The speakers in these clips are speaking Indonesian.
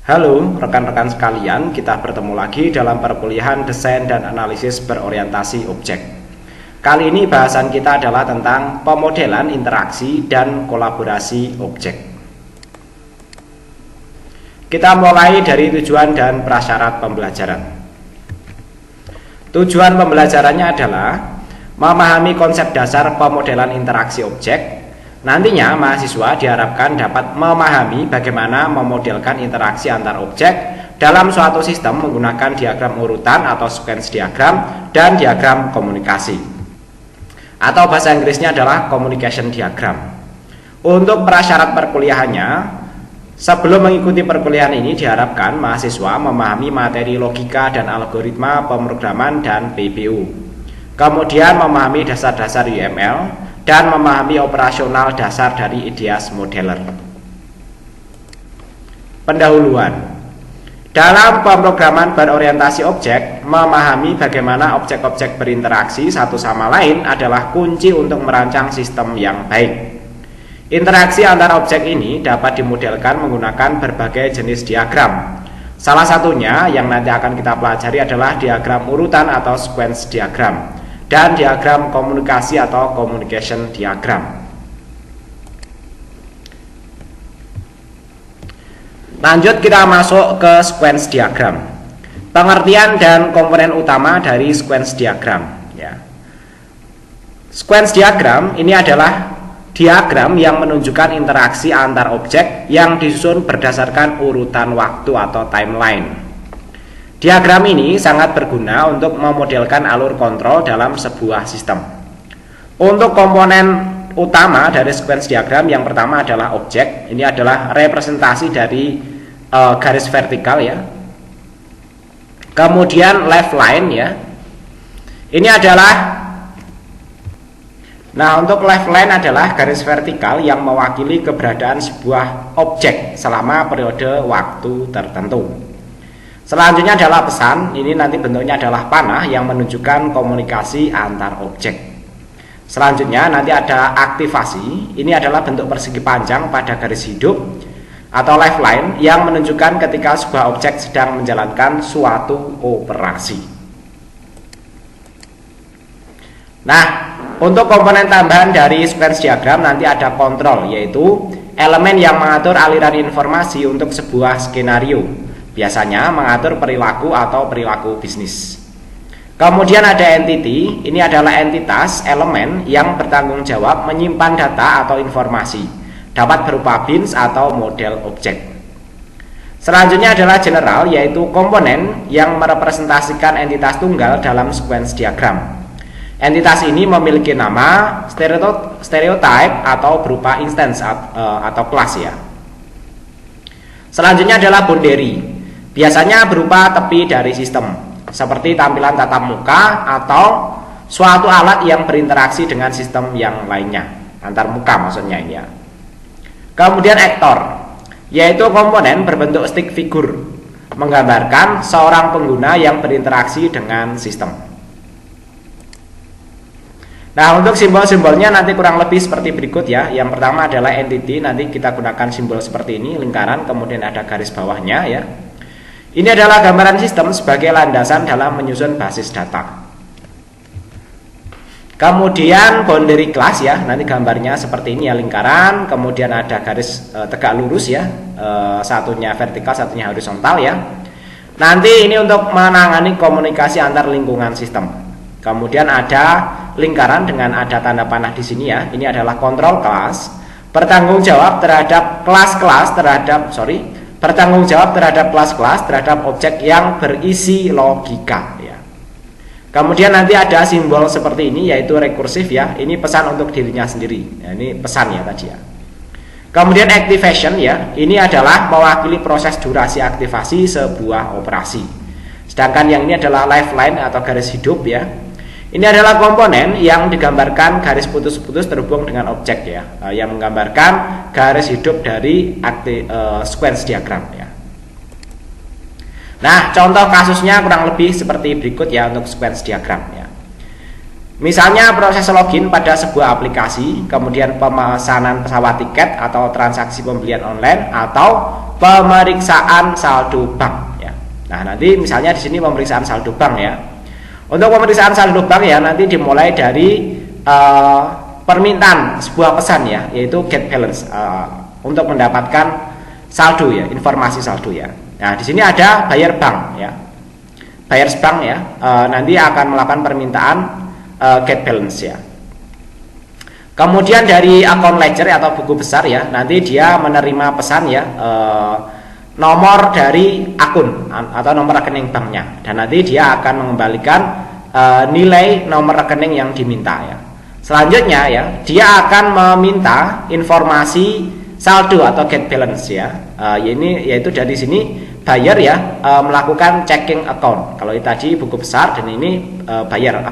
Halo rekan-rekan sekalian, kita bertemu lagi dalam perkuliahan desain dan analisis berorientasi objek. Kali ini bahasan kita adalah tentang pemodelan interaksi dan kolaborasi objek. Kita mulai dari tujuan dan prasyarat pembelajaran. Tujuan pembelajarannya adalah memahami konsep dasar pemodelan interaksi objek. Nantinya mahasiswa diharapkan dapat memahami bagaimana memodelkan interaksi antar objek dalam suatu sistem menggunakan diagram urutan atau sequence diagram dan diagram komunikasi. Atau bahasa Inggrisnya adalah communication diagram. Untuk prasyarat perkuliahannya, sebelum mengikuti perkuliahan ini diharapkan mahasiswa memahami materi logika dan algoritma pemrograman dan PBU. Kemudian memahami dasar-dasar UML dan memahami operasional dasar dari IDEAS Modeler. Pendahuluan. Dalam pemrograman berorientasi objek, memahami bagaimana objek-objek berinteraksi satu sama lain adalah kunci untuk merancang sistem yang baik. Interaksi antar objek ini dapat dimodelkan menggunakan berbagai jenis diagram. Salah satunya yang nanti akan kita pelajari adalah diagram urutan atau sequence diagram dan diagram komunikasi atau communication diagram. Lanjut kita masuk ke sequence diagram. Pengertian dan komponen utama dari sequence diagram ya. Sequence diagram ini adalah diagram yang menunjukkan interaksi antar objek yang disusun berdasarkan urutan waktu atau timeline. Diagram ini sangat berguna untuk memodelkan alur kontrol dalam sebuah sistem. Untuk komponen utama dari sequence diagram, yang pertama adalah objek. Ini adalah representasi dari garis vertikal ya. Kemudian left line ya. Ini adalah, nah untuk left line adalah garis vertikal yang mewakili keberadaan sebuah objek selama periode waktu tertentu. Selanjutnya adalah pesan, ini nanti bentuknya adalah panah yang menunjukkan komunikasi antar objek. Selanjutnya nanti ada aktivasi, ini adalah bentuk persegi panjang pada garis hidup atau left line yang menunjukkan ketika sebuah objek sedang menjalankan suatu operasi. Nah, untuk komponen tambahan dari sequence diagram nanti ada kontrol, yaitu elemen yang mengatur aliran informasi untuk sebuah skenario. Biasanya mengatur perilaku atau perilaku bisnis. Kemudian ada entity, ini adalah entitas elemen yang bertanggung jawab menyimpan data atau informasi, dapat berupa bins atau model objek. Selanjutnya adalah general, yaitu komponen yang merepresentasikan entitas tunggal dalam sequence diagram. Entitas ini memiliki nama, stereotype atau berupa instance atau kelas ya. Selanjutnya adalah boundary. Biasanya berupa tepi dari sistem, seperti tampilan tatap muka atau suatu alat yang berinteraksi dengan sistem yang lainnya, antar muka maksudnya ini ya. Kemudian aktor, yaitu komponen berbentuk stick figure, menggambarkan seorang pengguna yang berinteraksi dengan sistem. Nah, untuk simbol-simbolnya nanti kurang lebih seperti berikut ya. Yang pertama adalah entity, nanti kita gunakan simbol seperti ini, lingkaran, kemudian ada garis bawahnya ya. Ini adalah gambaran sistem sebagai landasan dalam menyusun basis data. Kemudian boundary class ya, nanti gambarnya seperti ini ya, lingkaran, kemudian ada garis tegak lurus ya, satunya vertikal, satunya horizontal ya. Nanti ini untuk menangani komunikasi antar lingkungan sistem. Kemudian ada lingkaran dengan ada tanda panah di sini ya. Ini adalah control class, bertanggung jawab terhadap kelas-kelas bertanggung jawab terhadap kelas-kelas terhadap objek yang berisi logika ya. Kemudian nanti ada simbol seperti ini yaitu rekursif ya. Ini pesan untuk dirinya sendiri. Ya, ini pesan ya tadi ya. Kemudian activation ya. Ini adalah mewakili proses durasi aktivasi sebuah operasi. Sedangkan yang ini adalah lifeline atau garis hidup ya. Ini adalah komponen yang digambarkan garis putus-putus terhubung dengan objek ya, yang menggambarkan garis hidup dari sequence diagram ya. Nah, contoh kasusnya kurang lebih seperti berikut ya untuk sequence diagram ya. Misalnya proses login pada sebuah aplikasi, kemudian pemesanan pesawat tiket atau transaksi pembelian online atau pemeriksaan saldo bank ya. Nah, nanti misalnya di sini pemeriksaan saldo bank ya. Untuk pemeriksaan saldo bank ya nanti dimulai dari permintaan sebuah pesan ya, yaitu get balance untuk mendapatkan saldo ya, informasi saldo ya. Nah, di sini ada buyer bank ya. Buyers bank ya, nanti akan melakukan permintaan get balance ya. Kemudian dari akun ledger atau buku besar ya, nanti dia menerima pesan ya, nomor dari akun atau nomor rekening banknya, dan nanti dia akan mengembalikan nilai nomor rekening yang diminta ya. Selanjutnya ya, dia akan meminta informasi saldo atau get balance ya. Ini yaitu dari sini buyer ya melakukan checking account. Kalau tadi buku besar dan ini buyer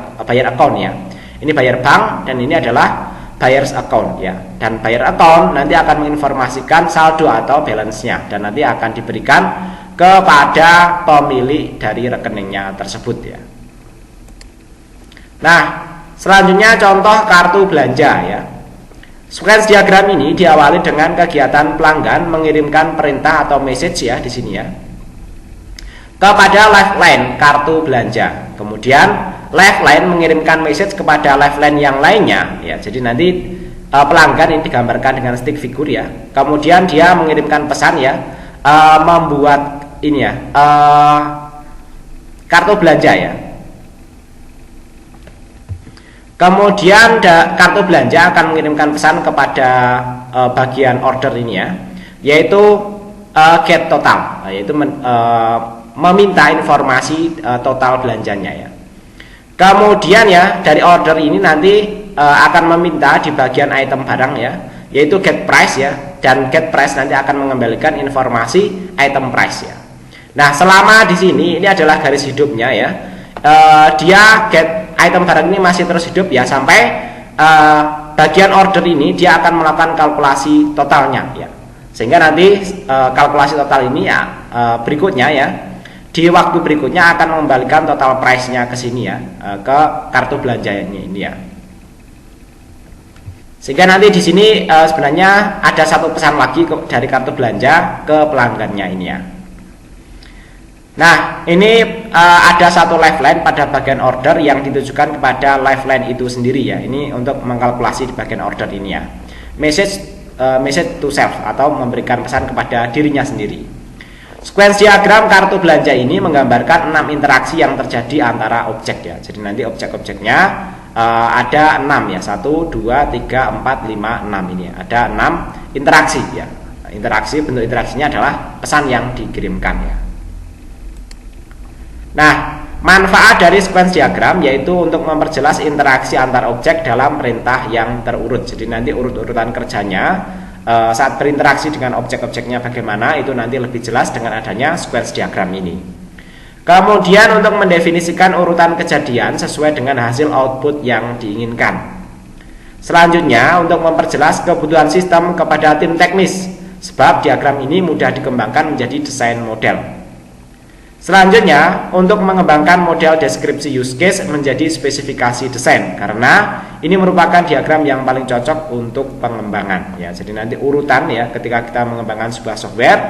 account ya. Ini buyer bank dan ini adalah buyer's account ya. Dan buyer account nanti akan menginformasikan saldo atau balance-nya dan nanti akan diberikan kepada pemilik dari rekeningnya tersebut ya. Nah, selanjutnya contoh kartu belanja ya. Sequence diagram ini diawali dengan kegiatan pelanggan mengirimkan perintah atau message ya di sini ya kepada lifeline kartu belanja. Kemudian lifeline mengirimkan message kepada lifeline yang lainnya ya. Jadi nanti pelanggan ini digambarkan dengan stick figure ya. Kemudian dia mengirimkan pesan ya, membuat ini ya kartu belanja ya. Kemudian kartu belanja akan mengirimkan pesan kepada bagian order ini ya, yaitu get total, yaitu meminta informasi total belanjanya ya. Kemudian ya dari order ini nanti akan meminta di bagian item barang ya, yaitu get price ya, dan get price nanti akan mengembalikan informasi item price ya. Nah, selama di sini ini adalah garis hidupnya ya. Dia get item barang ini masih terus hidup ya sampai bagian order ini dia akan melakukan kalkulasi totalnya ya, sehingga nanti kalkulasi total ini ya berikutnya ya di waktu berikutnya akan mengembalikan total price-nya ke sini ya, ke kartu belanjanya ini ya, sehingga nanti di sini sebenarnya ada satu pesan lagi dari kartu belanja ke pelanggannya ini ya. Nah, ini ada satu lifeline pada bagian order yang ditujukan kepada lifeline itu sendiri ya. Ini untuk mengkalkulasi di bagian order ini ya. Message to self atau memberikan pesan kepada dirinya sendiri. Sequence diagram kartu belanja ini menggambarkan 6 interaksi yang terjadi antara objek ya. Jadi nanti objek-objeknya ada 6 ya. 1, 2, 3, 4, 5, 6 ini ya. Ada 6 interaksi ya. Interaksi, bentuk interaksinya adalah pesan yang dikirimkan ya. Nah, manfaat dari sequence diagram yaitu untuk memperjelas interaksi antar objek dalam perintah yang terurut. Jadi nanti urut-urutan kerjanya saat berinteraksi dengan objek-objeknya bagaimana itu nanti lebih jelas dengan adanya sequence diagram ini. Kemudian untuk mendefinisikan urutan kejadian sesuai dengan hasil output yang diinginkan. Selanjutnya untuk memperjelas kebutuhan sistem kepada tim teknis, sebab diagram ini mudah dikembangkan menjadi desain model. Selanjutnya, untuk mengembangkan model deskripsi use case menjadi spesifikasi desain, karena ini merupakan diagram yang paling cocok untuk pengembangan ya. Jadi nanti urutan ya ketika kita mengembangkan sebuah software,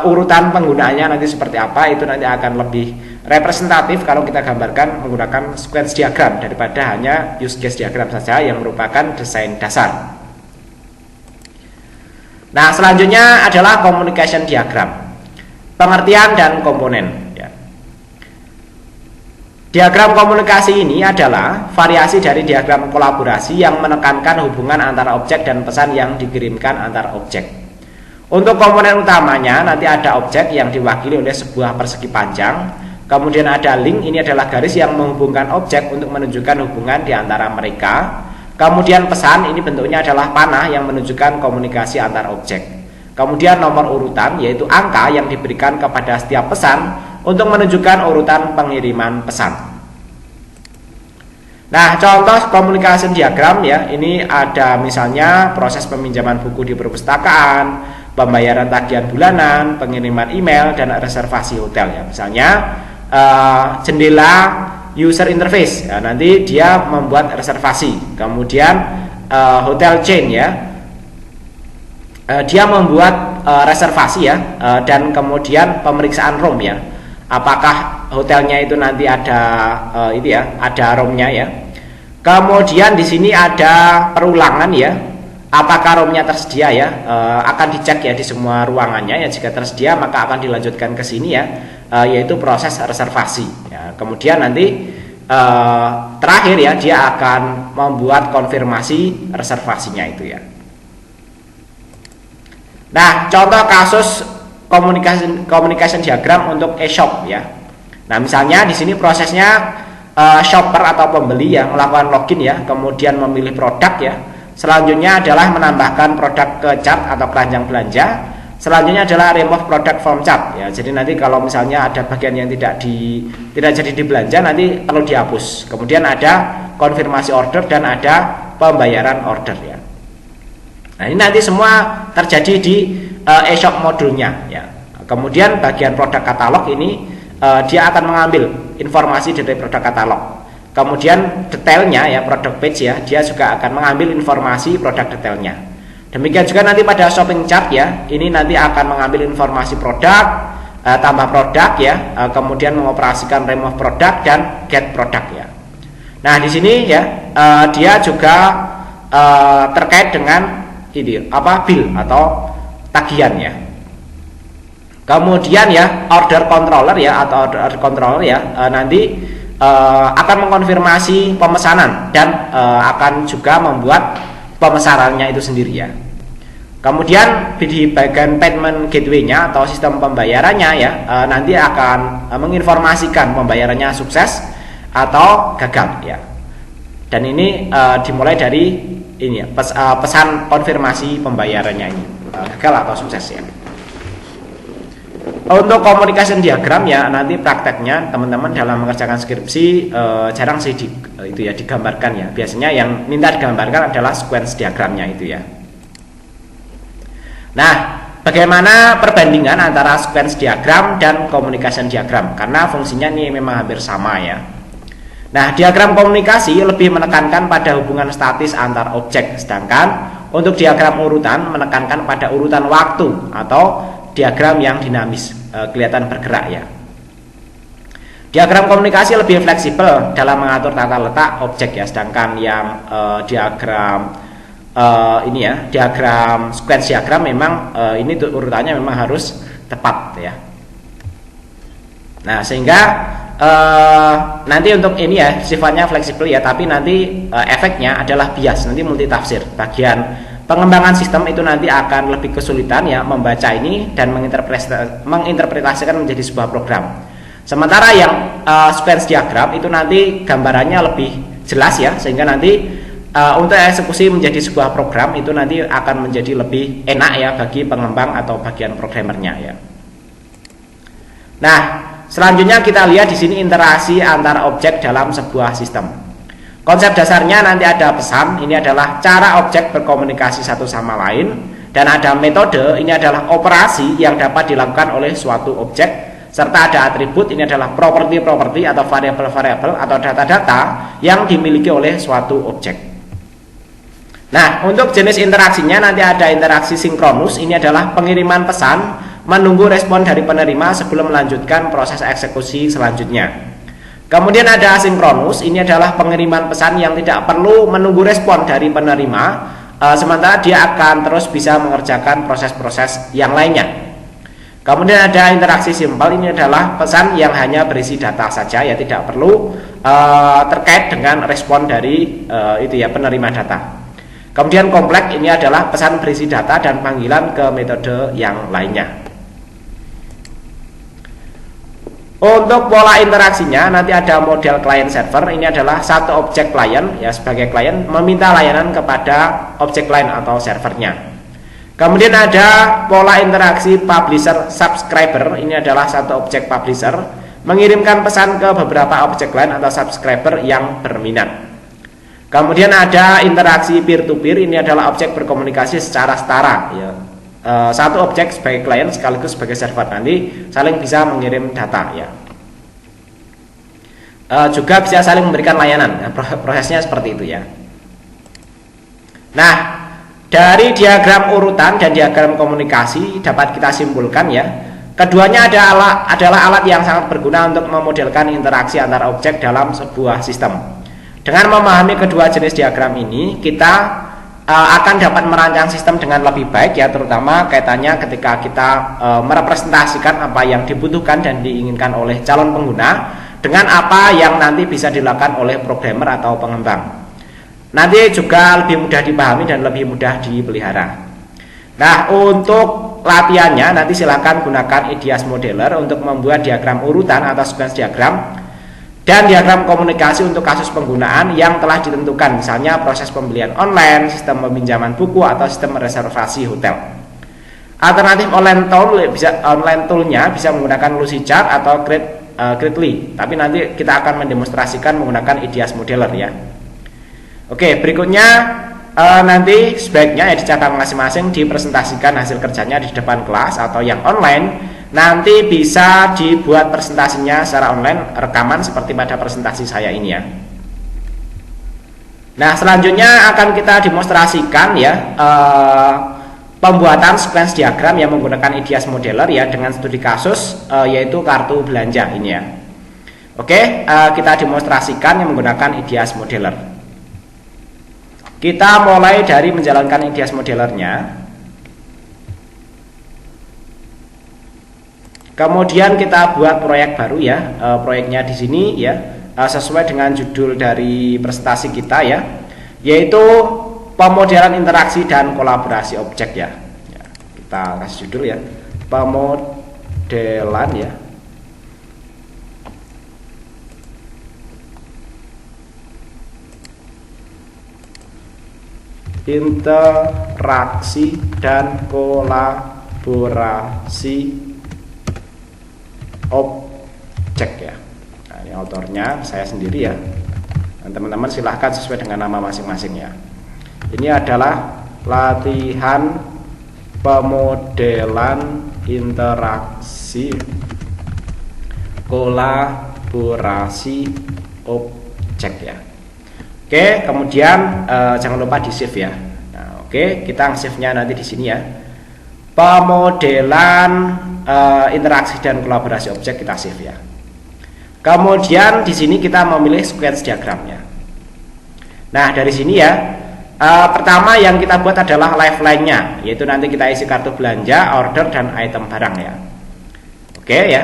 urutan penggunaannya nanti seperti apa itu nanti akan lebih representatif kalau kita gambarkan menggunakan sequence diagram daripada hanya use case diagram saja yang merupakan desain dasar. Nah, selanjutnya adalah communication diagram. Pengertian dan komponen ya. Diagram komunikasi ini adalah variasi dari diagram kolaborasi yang menekankan hubungan antara objek dan pesan yang dikirimkan antar objek. Untuk komponen utamanya nanti ada objek yang diwakili oleh sebuah persegi panjang, kemudian ada link, ini adalah garis yang menghubungkan objek untuk menunjukkan hubungan di antara mereka. Kemudian pesan, ini bentuknya adalah panah yang menunjukkan komunikasi antar objek. Kemudian nomor urutan yaitu angka yang diberikan kepada setiap pesan untuk menunjukkan urutan pengiriman pesan. Nah, contoh komunikasi diagram ya, ini ada misalnya proses peminjaman buku di perpustakaan, pembayaran tagihan bulanan, pengiriman email, dan reservasi hotel ya. Misalnya jendela user interface ya, nanti dia membuat reservasi. Kemudian hotel chain ya, dia membuat reservasi ya, dan kemudian pemeriksaan room ya, apakah hotelnya itu nanti ada itu ya, ada roomnya ya. Kemudian di sini ada perulangan ya, apakah roomnya tersedia ya, akan dicek ya di semua ruangannya ya. Jika tersedia maka akan dilanjutkan ke sini ya, yaitu proses reservasi ya. Kemudian nanti terakhir ya, dia akan membuat konfirmasi reservasinya itu ya. Nah, contoh kasus communication diagram untuk e-shop ya. Nah, misalnya di sini prosesnya shopper atau pembeli yang melakukan login ya, kemudian memilih produk ya. Selanjutnya adalah menambahkan produk ke cart atau keranjang belanja. Selanjutnya adalah remove product from cart ya. Jadi nanti kalau misalnya ada bagian yang tidak jadi dibelanja, nanti perlu dihapus. Kemudian ada konfirmasi order dan ada pembayaran order ya. Nah, ini nanti semua terjadi di e-shop modulnya ya. Kemudian bagian produk katalog ini dia akan mengambil informasi dari produk katalog. Kemudian detailnya ya, produk page ya, dia juga akan mengambil informasi produk detailnya. Demikian juga nanti pada shopping chart ya, ini nanti akan mengambil informasi produk, tambah produk ya, kemudian mengoperasikan remove produk dan get produk ya. Nah, di sini ya, dia juga terkait dengan ini bill atau tagihan ya. Kemudian ya, order controller ya, atau order controller ya, nanti akan mengkonfirmasi pemesanan dan akan juga membuat pemesanannya itu sendiri ya. Kemudian di bagian payment gateway-nya atau sistem pembayarannya ya, nanti akan menginformasikan pembayarannya sukses atau gagal ya. Dan ini dimulai dari ini ya, pesan konfirmasi pembayarannya ini, gagal atau sukses ya. Untuk communication diagram ya, nanti prakteknya teman-teman dalam mengerjakan skripsi jarang sih itu ya digambarkan ya. Biasanya yang minta digambarkan adalah sequence diagramnya itu ya. Nah, bagaimana perbandingan antara sequence diagram dan communication diagram? Karena fungsinya ini memang hampir sama ya. Nah, diagram komunikasi lebih menekankan pada hubungan statis antar objek, sedangkan untuk diagram urutan menekankan pada urutan waktu atau diagram yang dinamis, kelihatan bergerak ya. Diagram komunikasi lebih fleksibel dalam mengatur tata letak objek ya, sedangkan yang diagram ini ya, diagram sequence diagram memang ini urutannya memang harus tepat ya. Nah, sehingga nanti untuk ini ya sifatnya fleksibel ya, tapi nanti efeknya adalah bias, nanti multitafsir. Bagian pengembangan sistem itu nanti akan lebih kesulitan ya membaca ini dan menginterpretasikan menjadi sebuah program. Sementara yang sequence diagram itu nanti gambarannya lebih jelas ya, sehingga nanti untuk eksekusi menjadi sebuah program itu nanti akan menjadi lebih enak ya bagi pengembang atau bagian programmernya ya. Nah, selanjutnya kita lihat di sini interaksi antar objek dalam sebuah sistem. Konsep dasarnya nanti ada pesan, ini adalah cara objek berkomunikasi satu sama lain, dan ada metode, ini adalah operasi yang dapat dilakukan oleh suatu objek, serta ada atribut, ini adalah properti-properti atau variabel-variabel atau data-data yang dimiliki oleh suatu objek. Nah, untuk jenis interaksinya nanti ada interaksi sinkronus, ini adalah pengiriman pesan, menunggu respon dari penerima sebelum melanjutkan proses eksekusi selanjutnya. Kemudian ada asinkronus, ini adalah pengiriman pesan yang tidak perlu menunggu respon dari penerima, sementara dia akan terus bisa mengerjakan proses-proses yang lainnya. Kemudian ada interaksi simpel, ini adalah pesan yang hanya berisi data saja ya, tidak perlu terkait dengan respon dari itu ya, penerima data. Kemudian kompleks, ini adalah pesan berisi data dan panggilan ke metode yang lainnya. Untuk pola interaksinya nanti ada model client server, ini adalah satu objek klien ya, sebagai klien meminta layanan kepada objek lain atau servernya. Kemudian ada pola interaksi publisher subscriber, ini adalah satu objek publisher mengirimkan pesan ke beberapa objek lain atau subscriber yang berminat. Kemudian ada interaksi peer to peer, ini adalah objek berkomunikasi secara setara ya. Satu objek sebagai klien sekaligus sebagai server, nanti saling bisa mengirim data ya. juga bisa saling memberikan layanan. Nah, prosesnya seperti itu ya. Nah, dari diagram urutan dan diagram komunikasi dapat kita simpulkan ya, keduanya adalah alat yang sangat berguna untuk memodelkan interaksi antar objek dalam sebuah sistem. Dengan memahami kedua jenis diagram ini, kita akan dapat merancang sistem dengan lebih baik ya, terutama kaitannya ketika kita merepresentasikan apa yang dibutuhkan dan diinginkan oleh calon pengguna dengan apa yang nanti bisa dilakukan oleh programmer atau pengembang. Nanti juga lebih mudah dipahami dan lebih mudah dipelihara. Nah, untuk latihannya nanti silakan gunakan IDEAS Modeler untuk membuat diagram urutan atau sequence diagram dan diagram komunikasi untuk kasus penggunaan yang telah ditentukan, misalnya proses pembelian online, sistem peminjaman buku, atau sistem reservasi hotel. Alternatif online toolnya bisa menggunakan Lucidchart atau Gridly, tapi nanti kita akan mendemonstrasikan menggunakan IDEAS Modeler ya. Oke, berikutnya nanti sebaiknya ya dicatat masing-masing, dipresentasikan hasil kerjanya di depan kelas, atau yang online nanti bisa dibuat presentasinya secara online, rekaman seperti pada presentasi saya ini ya. Nah, selanjutnya akan kita demonstrasikan ya pembuatan sequence diagram yang menggunakan IDEAS Modeler ya, dengan studi kasus yaitu kartu belanja ini ya. Oke, kita demonstrasikan yang menggunakan IDEAS Modeler. Kita mulai dari menjalankan IDEAS Modelernya. Kemudian kita buat proyek baru ya. Proyeknya di sini ya, sesuai dengan judul dari presentasi kita ya, yaitu pemodelan interaksi dan kolaborasi objek ya. Kita kasih judul ya, pemodelan ya, interaksi dan kolaborasi objek ya. Nah, ini autornya saya sendiri ya. Dan teman-teman silahkan sesuai dengan nama masing-masing ya. Ini adalah latihan pemodelan interaksi kolaborasi objek ya. Oke, kemudian jangan lupa di save ya. Nah, oke, kita save-nya nanti di sini ya. Pemodelan interaksi dan kolaborasi objek kita save ya. Kemudian di sini kita memilih sequence diagramnya. Nah, dari sini ya, pertama yang kita buat adalah lifeline-nya, yaitu nanti kita isi kartu belanja, order, dan item barang ya. Oke ya,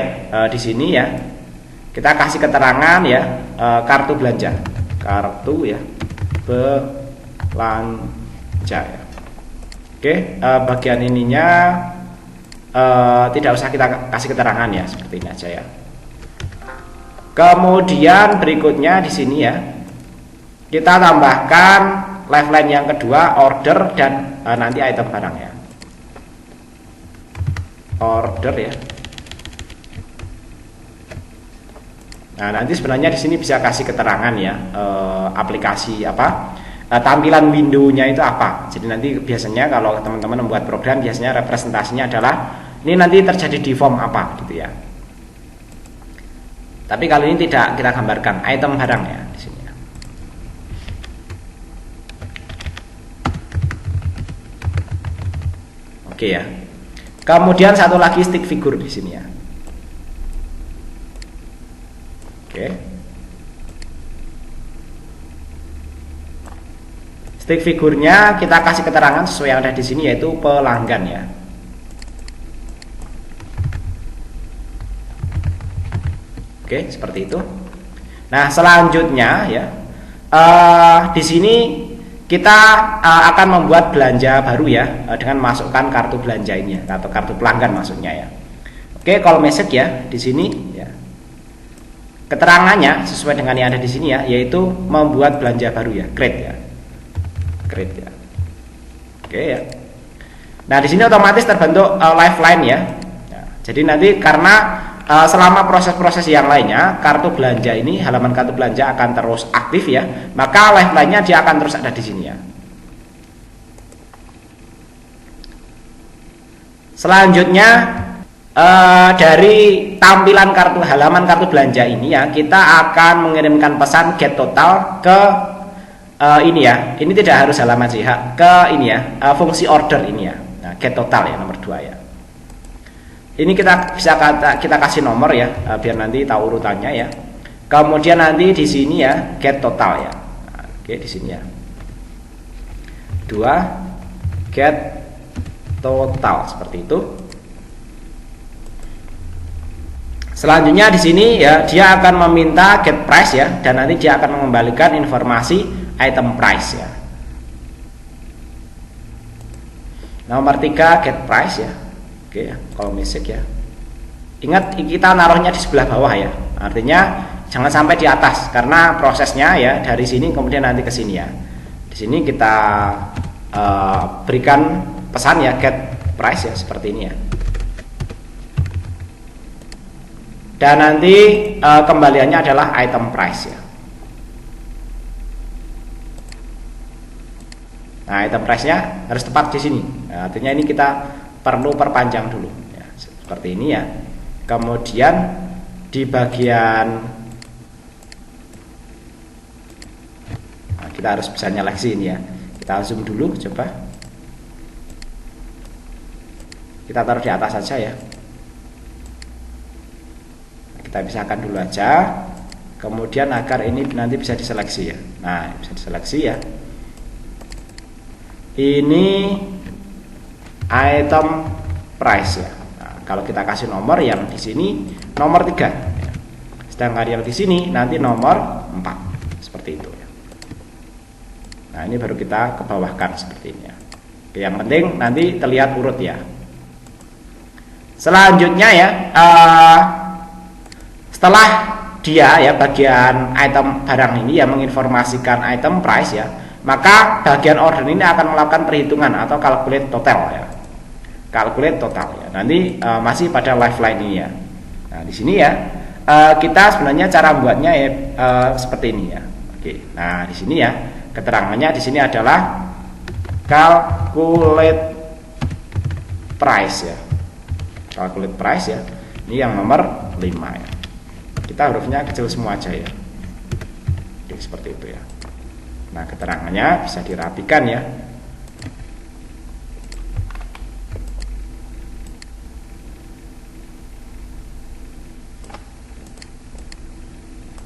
di sini ya kita kasih keterangan ya, kartu belanja, kartu ya belanja ya. Oke, bagian ininya tidak usah kita kasih keterangan ya, seperti ini aja ya. Kemudian berikutnya di sini ya, kita tambahkan lifeline yang kedua, order, dan nanti item barang ya. Order ya. Nah, nanti sebenarnya di sini bisa kasih keterangan ya, aplikasi apa, tampilan window-nya itu apa. Jadi nanti biasanya kalau teman-teman membuat program, biasanya representasinya adalah ini nanti terjadi di form apa gitu ya. Tapi kali ini tidak kita gambarkan item barang ya di sini. Oke ya. Kemudian satu lagi stick figure di sini ya. Oke. Stick figurnya kita kasih keterangan sesuai yang ada di sini, yaitu pelanggan ya. Oke, seperti itu. Nah, selanjutnya ya, di sini kita akan membuat belanja baru ya, dengan masukkan kartu belanja ini ya, atau kartu pelanggan maksudnya ya. Oke, call message ya di sini ya. Keterangannya sesuai dengan yang ada di sini ya, yaitu membuat belanja baru ya, create ya. Create ya. Oke ya. Nah, di sini otomatis terbentuk lifeline ya. Jadi nanti karena selama proses-proses yang lainnya, kartu belanja ini, halaman kartu belanja akan terus aktif ya, maka lifeline-nya dia akan terus ada di sini ya. Selanjutnya dari tampilan halaman kartu belanja ini ya, kita akan mengirimkan pesan get total ke ini ya. Ini tidak harus halaman sih, ke ini ya, fungsi order ini ya. Nah, get total ya, nomor 2 ya. Ini kita kasih nomor ya, biar nanti tahu urutannya ya. Kemudian nanti di sini ya get total ya. Nah, oke, di sini ya. 2 get total seperti itu. Selanjutnya di sini ya dia akan meminta get price ya, dan nanti dia akan mengembalikan informasi item price ya. Nomor 3 get price ya. Oke ya, kalau message ya. Ingat kita naruhnya di sebelah bawah ya. Artinya jangan sampai di atas karena prosesnya ya dari sini kemudian nanti ke sini ya. Di sini kita berikan pesan ya get price ya seperti ini ya. Dan nanti kembaliannya adalah item price ya. Nah, item price-nya harus tepat di sini. Nah, artinya ini kita perlu perpanjang dulu ya, seperti ini ya. Kemudian di bagian kita harus bisa nyeleksi ini ya. Kita zoom dulu, coba kita taruh di atas saja ya. Kita pisahkan dulu aja, kemudian agar ini nanti bisa diseleksi ya. Nah, bisa diseleksi ya. Ini item price ya. Nah, kalau kita kasih nomor yang di sini nomor 3 ya. Sedangkan yang di sini nanti nomor 4 seperti itu ya. Nah, ini baru kita kebawahkan seperti ini ya. Oke, yang penting nanti terlihat urut ya. Selanjutnya ya, setelah dia ya bagian item barang ini ya menginformasikan item price ya, maka bagian order ini akan melakukan perhitungan atau calculate total ya. Calculate total ya. Nanti masih pada lifeline ini ya. Nah, di sini ya kita sebenarnya cara buatnya ya seperti ini ya. Oke. Nah, di sini ya keterangannya di sini adalah calculate price ya. Calculate price ya. Ini yang nomor 5 ya. Kita hurufnya kecil semua aja ya. Oke, seperti itu ya. Nah, keterangannya bisa dirapikan ya.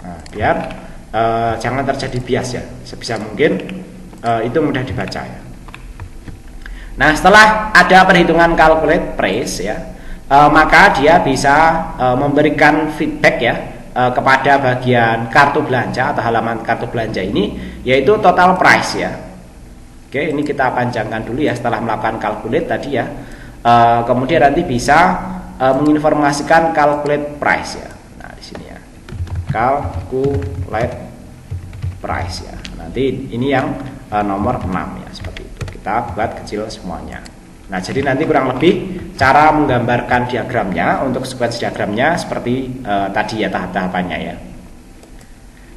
Nah, biar jangan terjadi bias ya. Sebisa mungkin itu mudah dibaca ya. Nah, setelah ada perhitungan calculate price ya, maka dia bisa memberikan feedback ya kepada bagian kartu belanja atau halaman kartu belanja ini, yaitu total price ya. Oke, ini kita panjangkan dulu ya setelah melakukan calculate tadi ya. Kemudian nanti bisa menginformasikan calculate price ya. Nah, di sini ya. Calculate price ya. Nanti ini yang nomor 6 ya, seperti itu. Kita buat kecil semuanya. Nah, jadi nanti kurang lebih cara menggambarkan diagramnya untuk sequence diagramnya seperti tadi ya tahap-tahapannya ya.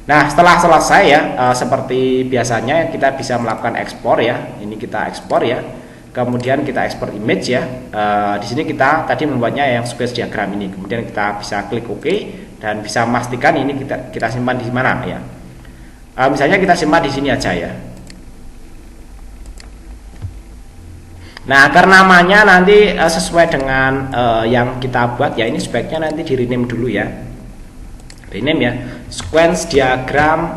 Nah, setelah selesai ya seperti biasanya kita bisa melakukan ekspor ya. Ini kita ekspor ya. Kemudian kita ekspor image ya. Di sini kita tadi membuatnya yang sequence diagram ini. Kemudian kita bisa klik OK dan bisa memastikan ini kita simpan di mana ya. Misalnya kita simpan di sini aja ya. Nah, agar namanya nanti sesuai dengan yang kita buat ya, ini sebaiknya nanti di rename dulu ya. Rename ya, sequence diagram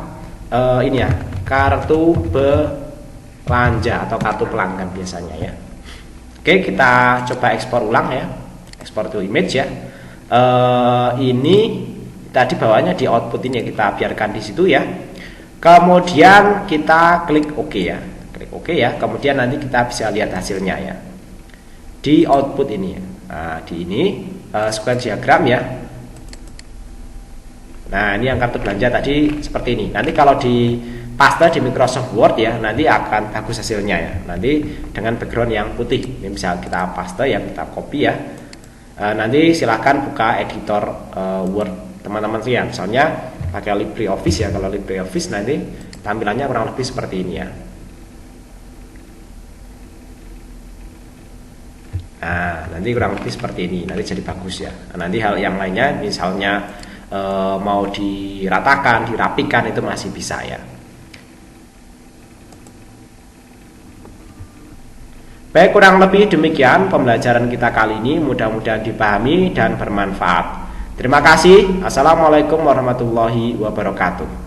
ini ya, kartu belanja atau kartu pelanggan biasanya ya. Oke, kita coba ekspor ulang ya, ekspor to image ya. Ini tadi bawahnya di output ini ya, kita biarkan di situ ya. Kemudian kita klik OK ya. Oke ya, kemudian nanti kita bisa lihat hasilnya ya di output ini ya. Nah, di ini sequence diagram ya. Nah, ini yang kartu belanja tadi seperti ini. Nanti kalau di paste di Microsoft Word ya, nanti akan bagus hasilnya ya. Nanti dengan background yang putih. Ini bisa kita paste ya, kita copy ya. Nanti silahkan buka editor Word teman-teman sih ya. Misalnya pakai LibreOffice ya. Kalau LibreOffice nanti tampilannya kurang lebih seperti ini ya. Nah, nanti kurang lebih seperti ini, nanti jadi bagus ya. Nah, nanti hal yang lainnya misalnya mau diratakan, dirapikan itu masih bisa ya. Baik, kurang lebih demikian pembelajaran kita kali ini, mudah-mudahan dipahami dan bermanfaat. Terima kasih. Assalamualaikum warahmatullahi wabarakatuh.